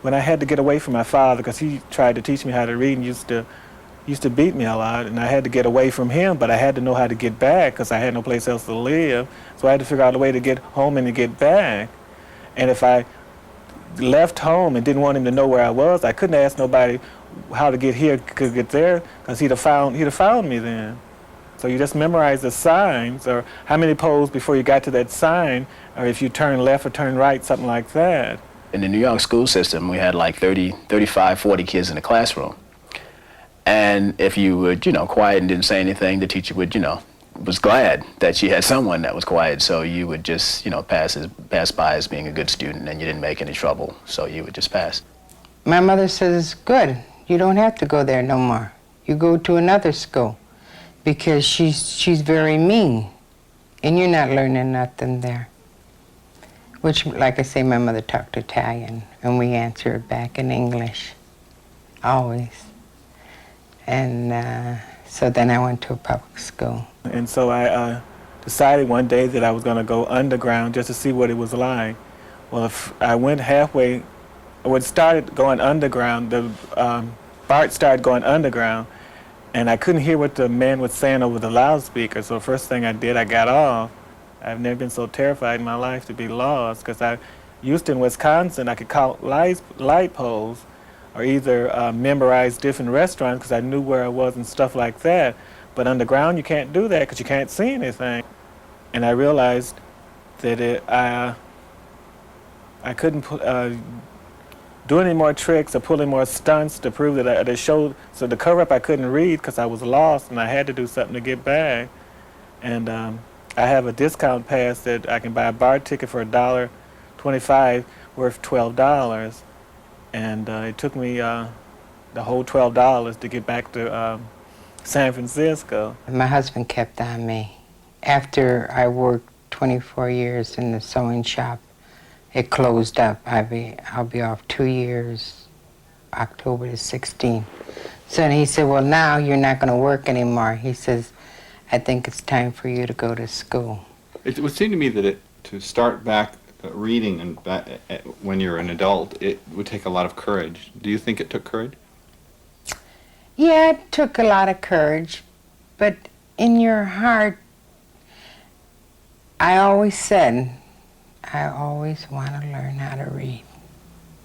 when I had to get away from my father, because he tried to teach me how to read and used to beat me a lot, and I had to get away from him, but I had to know how to get back because I had no place else to live. So I had to figure out a way to get home and to get back. And if I left home and didn't want him to know where I was, I couldn't ask nobody how to get here, could get there, because he'd have found me then. So you just memorize the signs, or how many poles before you got to that sign, or if you turn left or turn right, something like that. In the New York school system, we had like 30, 35, 40 kids in the classroom. And if you were, quiet and didn't say anything, the teacher would, was glad that she had someone that was quiet. So you would just, pass by as being a good student, and you didn't make any trouble. So you would just pass. My mother says, good, you don't have to go there no more. You go to another school, because she's very mean, and you're not learning nothing there. Which, like I say, my mother talked Italian, and we answered back in English, always. And so then I went to a public school. And so I decided one day that I was going to go underground just to see what it was like. Well, if I went halfway, when it started going underground, the BART started going underground, and I couldn't hear what the man was saying over the loudspeaker, so the first thing I did, I got off. I've never been so terrified in my life to be lost, because I used to in Wisconsin, I could count light poles, or either memorize different restaurants because I knew where I was and stuff like that. But underground, you can't do that because you can't see anything. And I realized that I couldn't do any more tricks or pull any more stunts to prove that I showed. So the cover-up I couldn't read because I was lost, and I had to do something to get back. And I have a discount pass that I can buy a BART ticket for $1.25 worth $12. And it took me the whole $12 to get back to San Francisco. My husband kept on me. After I worked 24 years in the sewing shop, it closed up. I'll be off 2 years, October the 16th. So then he said, well, now you're not going to work anymore. He says, I think it's time for you to go to school. It would seem to me that to start back reading and when you're an adult, it would take a lot of courage. Do you think it took courage? Yeah, it took a lot of courage, but in your heart, I always said, I always want to learn how to read.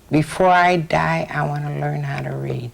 Before I die, I want to learn how to read.